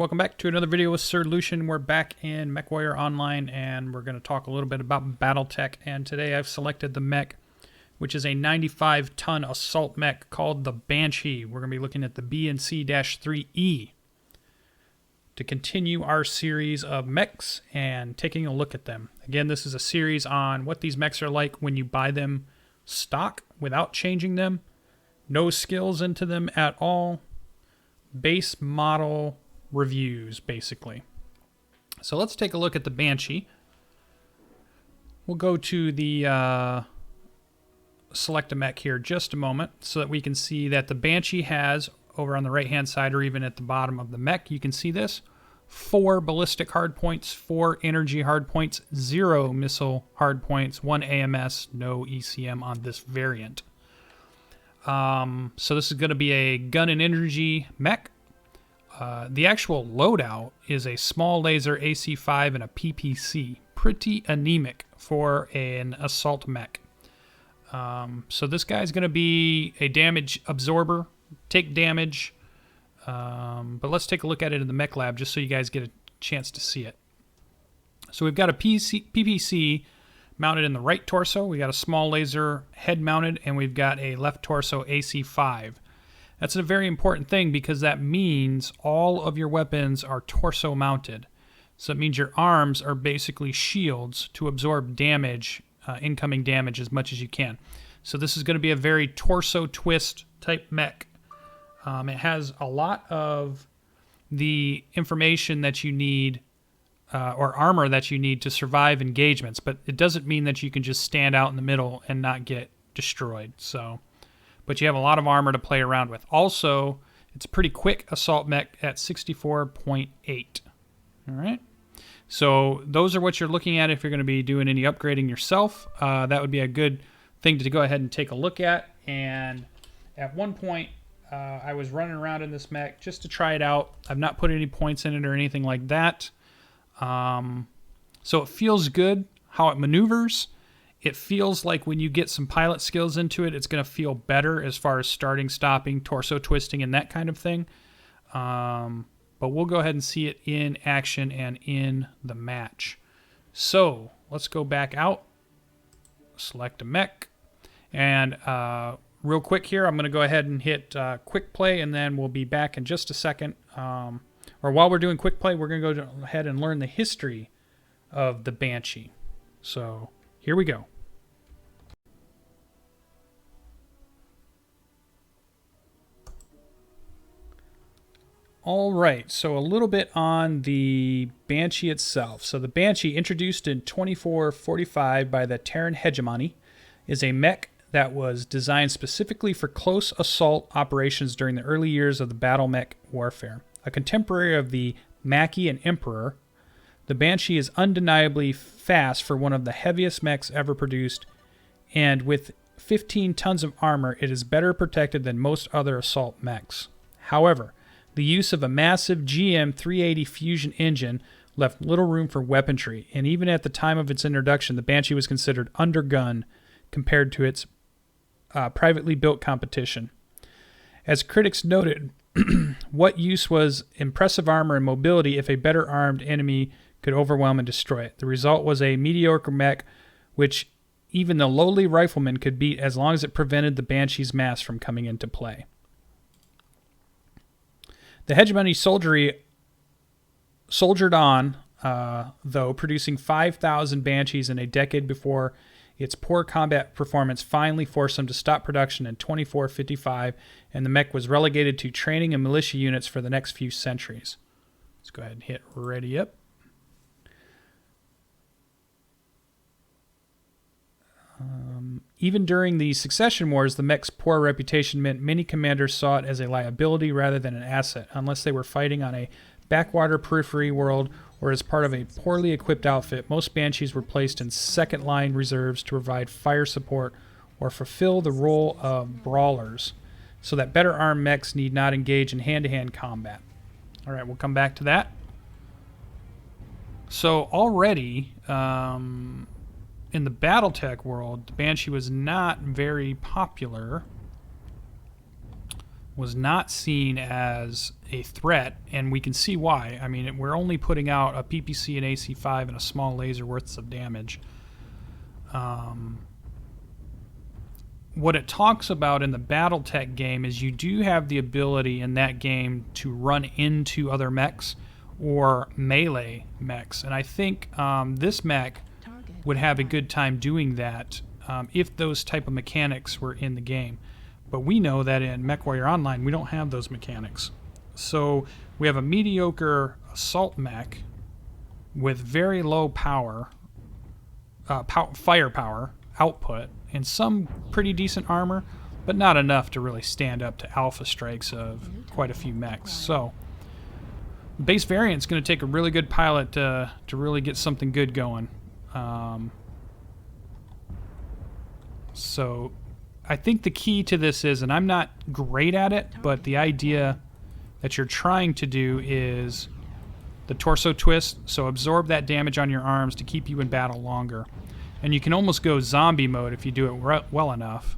welcome back to another video with SirLucien. We're back in MechWarrior Online, and we're going to talk a little bit about Battletech. And today I've selected the mech, which is a 95-ton assault mech called the Banshee. We're going to be looking at the BNC-3E to continue our series of mechs and taking a look at them. Again, this is a series on what these mechs are like when you buy them stock without changing them. No skills into them at all. Base model reviews, basically. So let's take a look at the Banshee. We'll go to the select a mech here just a moment so that we can see that the Banshee has, over on the right hand side or even at the bottom of the mech, you can see this: 4 ballistic hardpoints, 4 energy hardpoints, 0 missile hardpoints, 1 AMS, no ECM on this variant. So this is going to be a gun and energy mech. The actual loadout is a small laser AC-5 and a PPC. Pretty anemic for an assault mech. So this guy's going to be a damage absorber, take damage. But let's take a look at it in the Mech Lab just so you guys get a chance to see it. So we've got a PPC mounted in the right torso. We got a small laser head mounted, and we've got a left torso AC-5. That's a very important thing because that means all of your weapons are torso mounted. So it means your arms are basically shields to absorb damage, incoming damage, as much as you can. So this is going to be a very torso twist type mech. It has a lot of the information that you need, or armor that you need to survive engagements, but it doesn't mean that you can just stand out in the middle and not get destroyed. But you have a lot of armor to play around with. Also, it's a pretty quick assault mech at 64.8. All right. So those are what you're looking at if you're going to be doing any upgrading yourself. That would be a good thing to go ahead and take a look at. And at one point, I was running around in this mech just to try it out. I've not put any points in it or anything like that. So it feels good how it maneuvers. It feels like when you get some pilot skills into it, it's going to feel better as far as starting, stopping, torso twisting, and that kind of thing. But we'll go ahead and see it in action and in the match. So let's go back out, select a mech, and real quick here, I'm going to go ahead and hit quick play, and then we'll be back in just a second. Or while we're doing quick play, we're going to go ahead and learn the history of the Banshee. So here we go. All right, so a little bit on the Banshee itself. So the Banshee, introduced in 2445 by the Terran Hegemony, is a mech that was designed specifically for close assault operations during the early years of the battle mech warfare. A contemporary of the Mackie and Emperor, the Banshee is undeniably fast for one of the heaviest mechs ever produced, and with 15 tons of armor, it is better protected than most other assault mechs. However, the use of a massive GM-380 fusion engine left little room for weaponry, and even at the time of its introduction, the Banshee was considered undergunned compared to its privately built competition. As critics noted, what use was impressive armor and mobility if a better armed enemy could overwhelm and destroy it? The result was a mediocre mech which even the lowly rifleman could beat as long as it prevented the Banshee's mass from coming into play. The Hegemony soldiered on, though, producing 5,000 Banshees in a decade before its poor combat performance finally forced them to stop production in 2455, and the mech was relegated to training and militia units for the next few centuries. Let's go ahead and hit ready up. Even during the succession wars, the mech's poor reputation meant many commanders saw it as a liability rather than an asset, unless they were fighting on a backwater periphery world or as part of a poorly equipped outfit. Most Banshees were placed in second-line reserves to provide fire support or fulfill the role of brawlers, so that better armed mechs need not engage in hand-to-hand combat. All right, we'll come back to that. So already, in the Battletech world, the Banshee was not very popular. was not seen as a threat, and we can see why. I mean, we're only putting out a PPC and AC5 and a small laser worth of damage. What it talks about in the Battletech game is you do have the ability in that game to run into other mechs or melee mechs, and I think this mech would have a good time doing that if those type of mechanics were in the game. But we know that in MechWarrior Online we don't have those mechanics. So we have a mediocre assault mech with very low power, firepower output, and some pretty decent armor, but not enough to really stand up to alpha strikes of quite a few mechs. So base variant's going to take a really good pilot to really get something good going. So I think the key to this is, and I'm not great at it, but the idea that you're trying to do is the torso twist, so absorb that damage on your arms to keep you in battle longer. And you can almost go zombie mode if you do it well enough.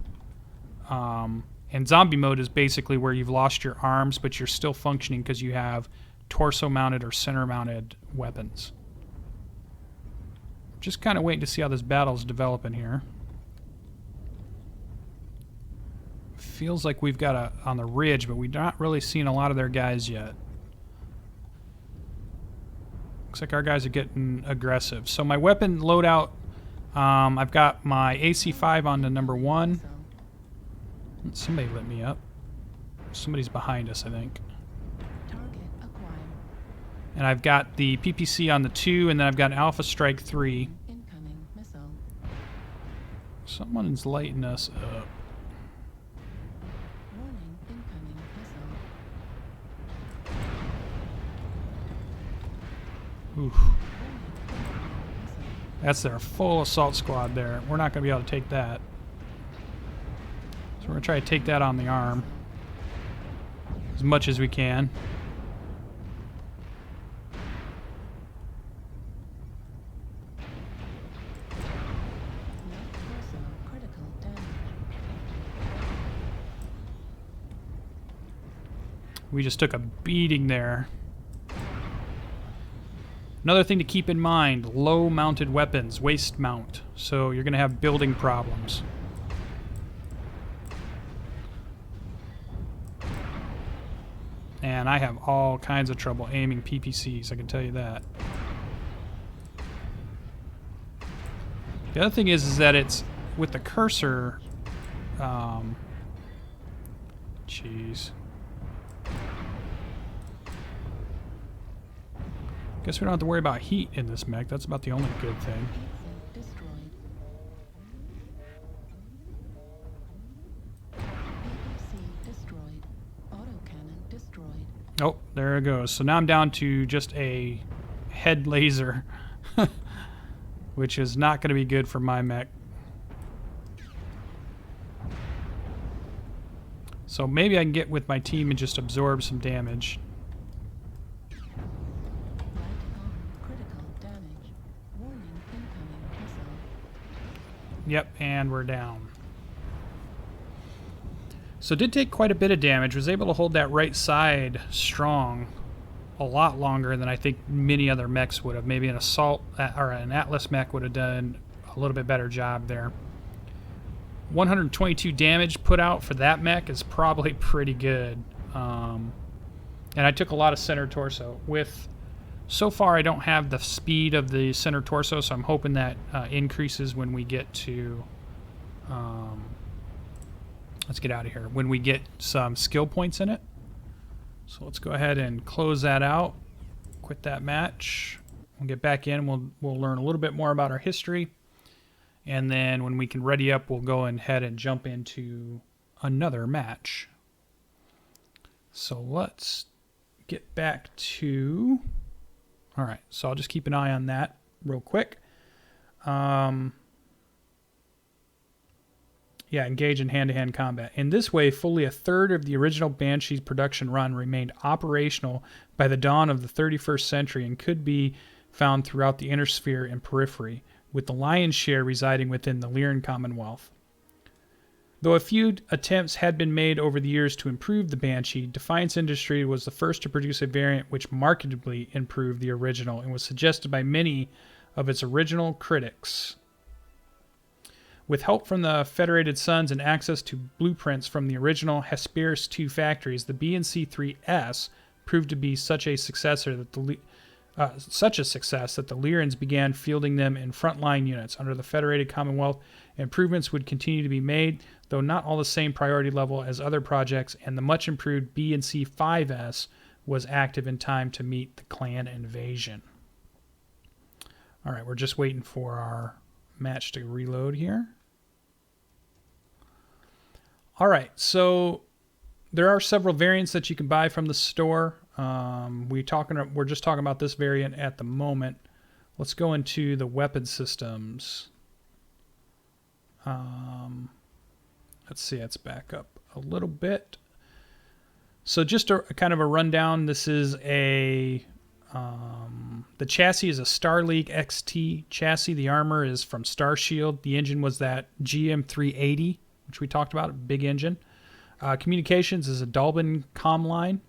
And zombie mode is basically where you've lost your arms, but you're still functioning because you have torso-mounted or center-mounted weapons. Just kind of waiting to see how this battle's developing here. Feels like we've got on the ridge, but we've not really seen a lot of their guys yet. Looks like our guys are getting aggressive. So my weapon loadout, I've got my AC5 on to number 1. Somebody lit me up. Somebody's behind us, I think. And I've got the PPC on the 2, and then I've got an Alpha Strike 3. Someone's lighting us up. Oof. That's their full assault squad there. We're not going to be able to take that. So we're going to try to take that on the arm as much as we can. We just took a beating there. Another thing to keep in mind, low mounted weapons, waist mount. So you're going to have building problems. And I have all kinds of trouble aiming PPCs, I can tell you that. The other thing is that it's with the cursor. Jeez. Guess we don't have to worry about heat in this mech. That's about the only good thing. Oh, there it goes. So now I'm down to just a head laser, which is not going to be good for my mech. So maybe I can get with my team and just absorb some damage. Yep, and we're down. So did take quite a bit of damage. Was able to hold that right side strong a lot longer than I think many other mechs would have. Maybe an assault or an Atlas mech would have done a little bit better job there. 122 damage put out for that mech is probably pretty good. And I took a lot of center torso. So far, I don't have the speed of the center torso, so I'm hoping that increases when we get to... let's get out of here. When we get some skill points in it. So let's go ahead and close that out. Quit that match. We'll get back in. We'll learn a little bit more about our history. And then when we can ready up, we'll go ahead and jump into another match. So let's get back to... All right, so I'll just keep an eye on that real quick. Yeah, engage in hand-to-hand combat. In this way, fully a third of the original Banshee's production run remained operational by the dawn of the 31st century and could be found throughout the inner sphere and periphery, with the lion's share residing within the Lune Commonwealth. Though a few attempts had been made over the years to improve the Banshee, Defiance Industries was the first to produce a variant which markedly improved the original and was suggested by many of its original critics. With help from the Federated Suns and access to blueprints from the original Hesperus 2 factories, the BNC-3S proved to be such a success that the Lyrians began fielding them in frontline units. Under the Federated Commonwealth, improvements would continue to be made, though not all the same priority level as other projects, and the much improved BNC-5S was active in time to meet the clan invasion. All right, we're just waiting for our match to reload here. All right, so there are several variants that you can buy from the store. We're just talking about this variant at the moment. Let's go into the weapon systems. Let's see, let's back up a little bit. So just a kind of a rundown. This is the chassis is a Starleague XT chassis. The armor is from Star Shield. The engine was that GM380, which we talked about, a big engine. Communications is a Dalbin Comline.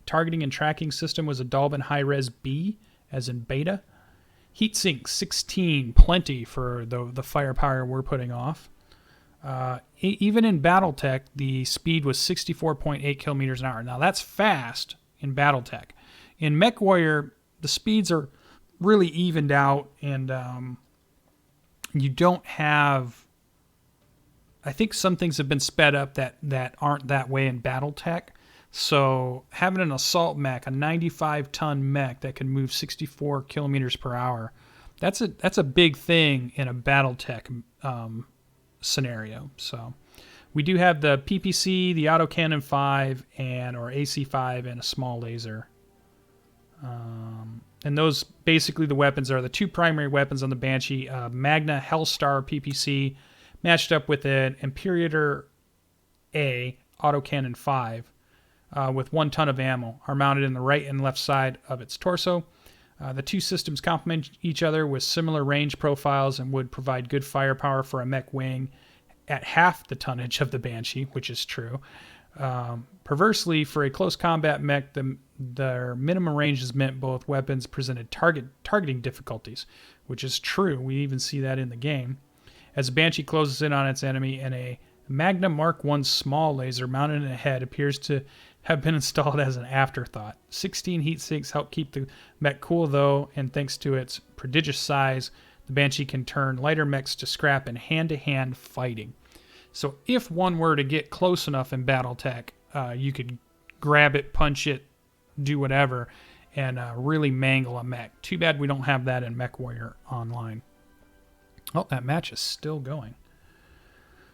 Targeting and tracking system was a Dalbin High-Res B, as in beta. Heatsink 16, plenty for the firepower we're putting off. Even in Battletech, the speed was 64.8 kilometers an hour. Now that's fast in Battletech. In MechWarrior, the speeds are really evened out, and you don't have... I think some things have been sped up that aren't that way in Battletech. So having an assault mech, a 95-ton mech that can move 64 kilometers per hour, that's a big thing in a Battletech scenario. So we do have the PPC, the Autocannon 5, or AC5, and a small laser. And those, basically the weapons are the two primary weapons on the Banshee. Magna Hellstar PPC matched up with an Imperator A Autocannon 5 with 1 ton of ammo are mounted in the right and left side of its torso. The two systems complement each other with similar range profiles and would provide good firepower for a mech wing at half the tonnage of the Banshee, which is true. Perversely, for a close combat mech, their minimum ranges meant both weapons presented targeting difficulties, which is true. We even see that in the game. As the Banshee closes in on its enemy, and a Magna Mark I small laser mounted in a head appears to have been installed as an afterthought. 16 heat sinks help keep the mech cool, though, and thanks to its prodigious size, the Banshee can turn lighter mechs to scrap in hand-to-hand fighting. So if one were to get close enough in Battletech, you could grab it, punch it, do whatever, and really mangle a mech. Too bad we don't have that in MechWarrior Online. Oh, that match is still going.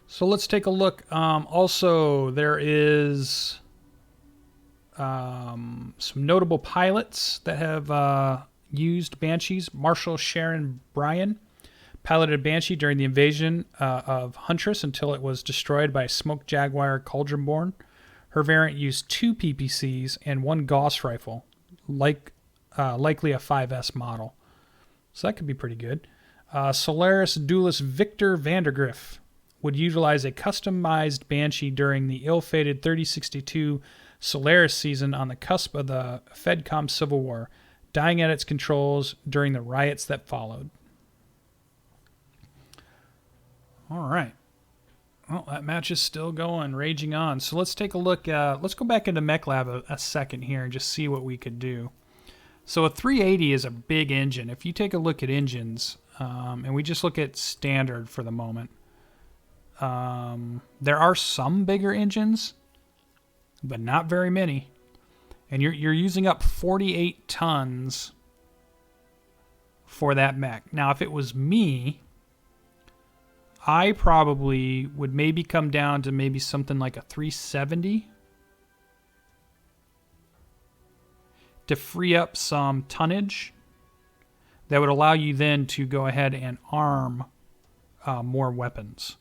So let's take a look. Also, there is some notable pilots that have used Banshees. Marshal Sharon Bryan piloted Banshee during the invasion of Huntress until it was destroyed by Smoke Jaguar Cauldronborn. Her variant used 2 PPCs and 1 Gauss rifle, likely a 5S model. So that could be pretty good. Solaris duelist Victor Vandergriff would utilize a customized Banshee during the ill-fated 3062 Solaris season on the cusp of the FedCom Civil War, dying at its controls during the riots that followed. All right. Well, that match is still going, raging on. So let's take a look. Let's go back into Mech Lab a second here and just see what we could do. So a 380 is a big engine. If you take a look at engines, and we just look at standard for the moment, there are some bigger engines, but not very many. And you're using up 48 tons for that mech. Now, if it was me, I probably would maybe come down to maybe something like a 370 to free up some tonnage that would allow you then to go ahead and arm more weapons.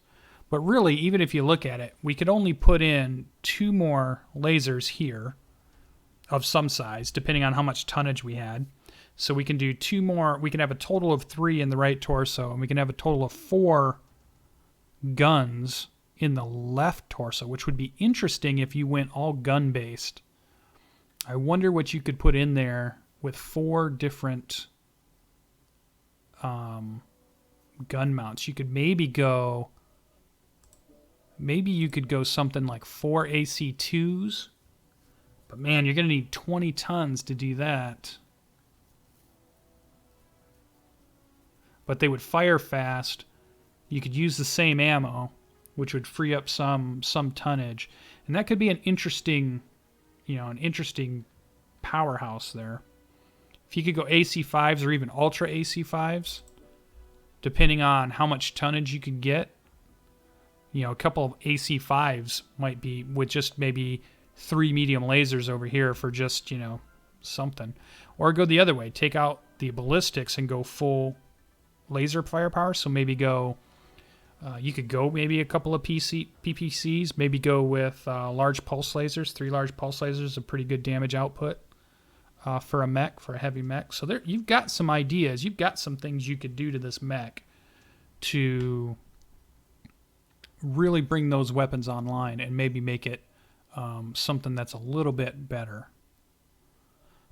But really, even if you look at it, we could only put in 2 more lasers here of some size, depending on how much tonnage we had. So we can do 2 more. We can have a total of 3 in the right torso, and we can have a total of 4 guns in the left torso, which would be interesting if you went all gun-based. I wonder what you could put in there with 4 different gun mounts. You could maybe go... Maybe you could go something like 4 AC2s. But man, you're going to need 20 tons to do that. But they would fire fast. You could use the same ammo, which would free up some tonnage. And that could be an interesting, an interesting powerhouse there. If you could go AC5s or even Ultra AC5s, depending on how much tonnage you could get, a couple of AC5s might be with just maybe 3 medium lasers over here for just, something. Or go the other way. Take out the ballistics and go full laser firepower. So maybe go, you could go maybe a couple of PPCs. Maybe go with large pulse lasers. 3 large pulse lasers, a pretty good damage output for a mech, for a heavy mech. So there, you've got some ideas. You've got some things you could do to this mech to really bring those weapons online and maybe make it something that's a little bit better.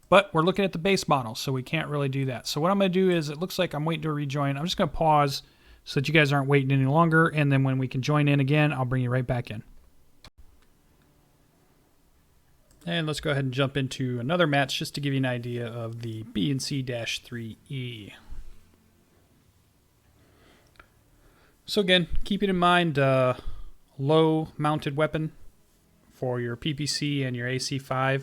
But we're looking at the base model, so we can't really do that. So what I'm going to do is, it looks like I'm waiting to rejoin. I'm just going to pause so that you guys aren't waiting any longer, and then when we can join in again, I'll bring you right back in. And let's go ahead and jump into another match just to give you an idea of the BNC-3E. So again, keep it in mind, low mounted weapon for your PPC and your AC5.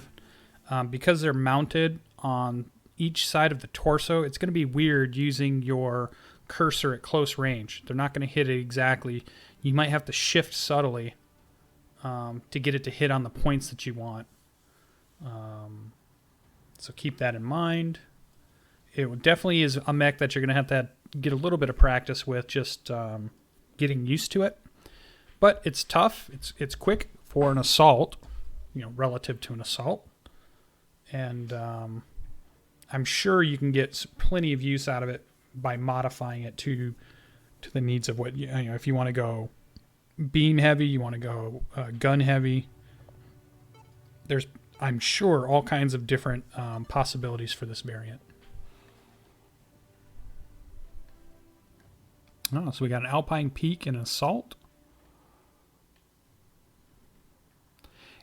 Because they're mounted on each side of the torso, it's going to be weird using your cursor at close range. They're not going to hit it exactly. You might have to shift subtly to get it to hit on the points that you want. So keep that in mind. It definitely is a mech that you're going to have get a little bit of practice with, just getting used to it. But it's tough. It's quick for an assault, relative to an assault. And I'm sure you can get plenty of use out of it by modifying it to the needs of what, if you want to go beam heavy, you want to go gun heavy. There's, I'm sure, all kinds of different possibilities for this variant. Oh, so we got an Alpine Peak and an Assault.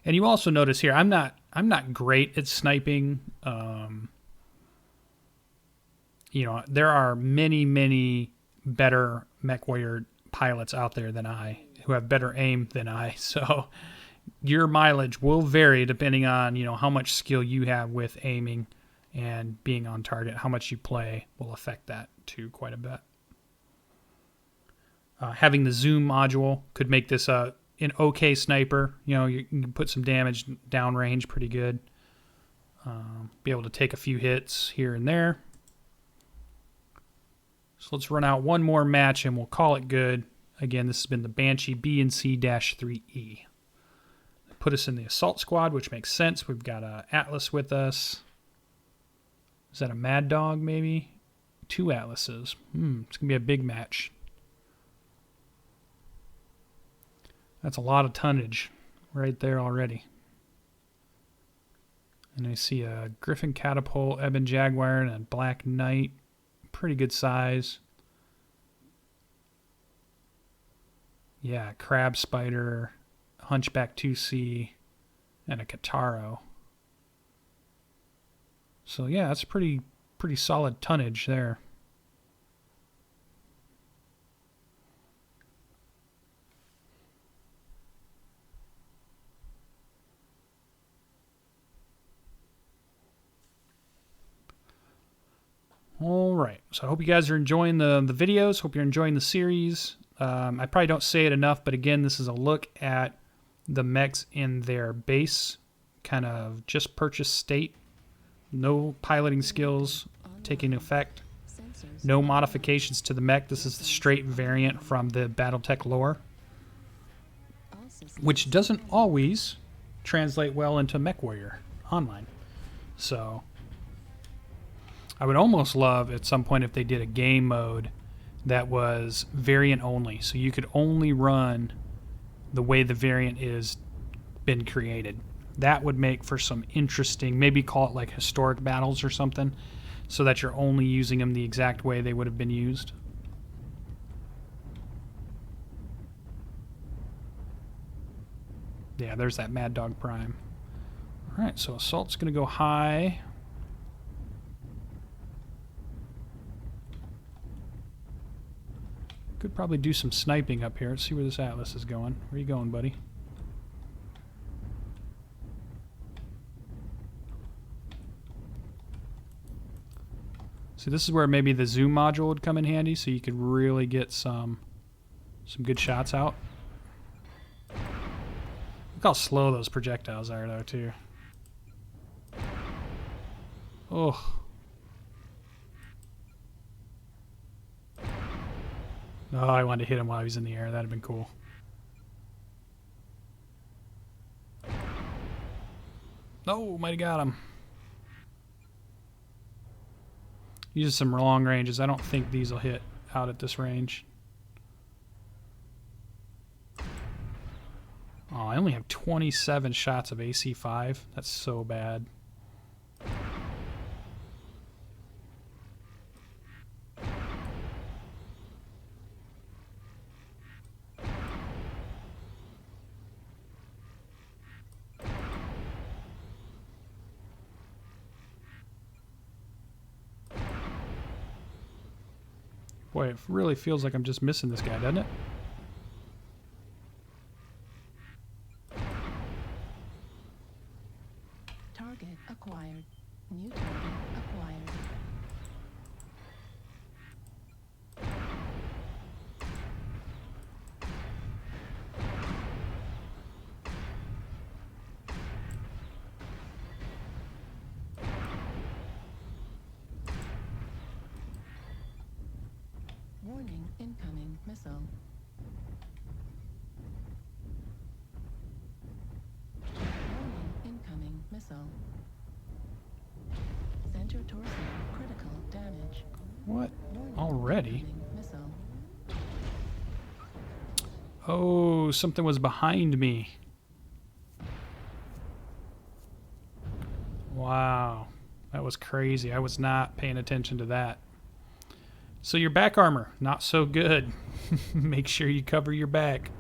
And you also notice here, I'm not great at sniping. There are many better MechWarrior pilots out there than I, who have better aim than I. So your mileage will vary depending on, how much skill you have with aiming and being on target. How much you play will affect that too quite a bit. Having the zoom module could make this an okay sniper. You can put some damage downrange pretty good. Be able to take a few hits here and there. So let's run out one more match and we'll call it good. Again, this has been the Banshee BNC-3E. Put us in the assault squad, which makes sense. We've got Atlas with us. Is that a Mad Dog maybe? 2 Atlases. It's going to be a big match. That's a lot of tonnage right there already. And I see a Griffin Catapult, Ebon Jaguar, and a Black Knight. Pretty good size. Yeah, Crab Spider, Hunchback 2C, and a Kataro. So yeah, that's pretty solid tonnage there. All right, so I hope you guys are enjoying the videos. Hope you're enjoying the series. I probably don't say it enough, but again, this is a look at the mechs in their base, kind of just purchased state. No piloting skills taking effect. No modifications to the mech. This is the straight variant from the Battletech lore, which doesn't always translate well into MechWarrior Online. So I would almost love at some point if they did a game mode that was variant only. So you could only run the way the variant is been created. That would make for some interesting, maybe call it like historic battles or something, so that you're only using them the exact way they would have been used. Yeah, there's that Mad Dog Prime. Alright, so Assault's going to go high. Could probably do some sniping up here. Let's see where this Atlas is going. Where are you going, buddy? See, this is where maybe the zoom module would come in handy, so you could really get some good shots out. Look how slow those projectiles are, though, too. Oh. Oh, I wanted to hit him while he was in the air. That'd have been cool. Oh, might have got him. Uses some long ranges. I don't think these will hit out at this range. Oh, I only have 27 shots of AC-5. That's so bad. Boy, it really feels like I'm just missing this guy, doesn't it? Target acquired. New target acquired. Warning, incoming missile. Warning, incoming missile. Center torso, critical damage. What? Warning, Already? incoming missile. Oh, something was behind me. Wow. That was crazy. I was not paying attention to that. So your back armor, not so good. Make sure you cover your back.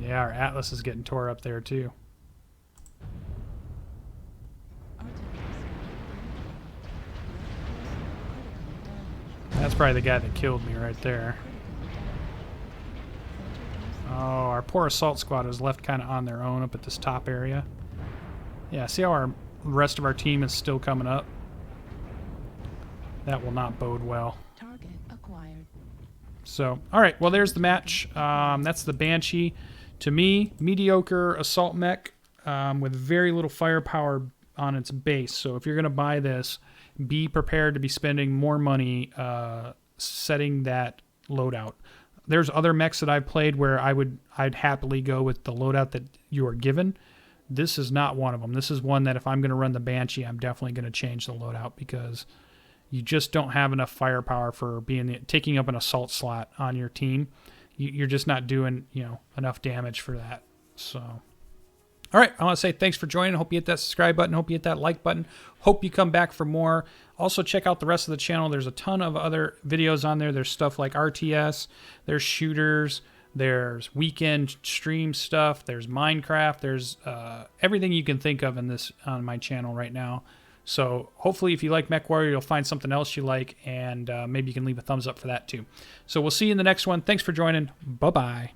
Yeah, our Atlas is getting tore up there too. That's probably the guy that killed me right there. Oh, our poor assault squad was left kind of on their own up at this top area. Yeah, see how our rest of our team is still coming up? That will not bode well. Target acquired. So, alright, well there's the match. That's the Banshee. To me, mediocre assault mech with very little firepower on its base. So if you're going to buy this, be prepared to be spending more money setting that loadout. There's other mechs that I've played where I'd happily go with the loadout that you are given. This is not one of them. This is one that if I'm going to run the Banshee, I'm definitely going to change the loadout because you just don't have enough firepower for taking up an assault slot on your team. You're just not doing, enough damage for that. So, all right, I want to say thanks for joining. Hope you hit that subscribe button. Hope you hit that like button. Hope you come back for more. Also, check out the rest of the channel. There's a ton of other videos on there. There's stuff like RTS. There's shooters. There's weekend stream stuff. There's Minecraft. There's everything you can think of on my channel right now. So hopefully if you like MechWarrior, you'll find something else you like, and maybe you can leave a thumbs up for that too. So we'll see you in the next one. Thanks for joining. Bye-bye.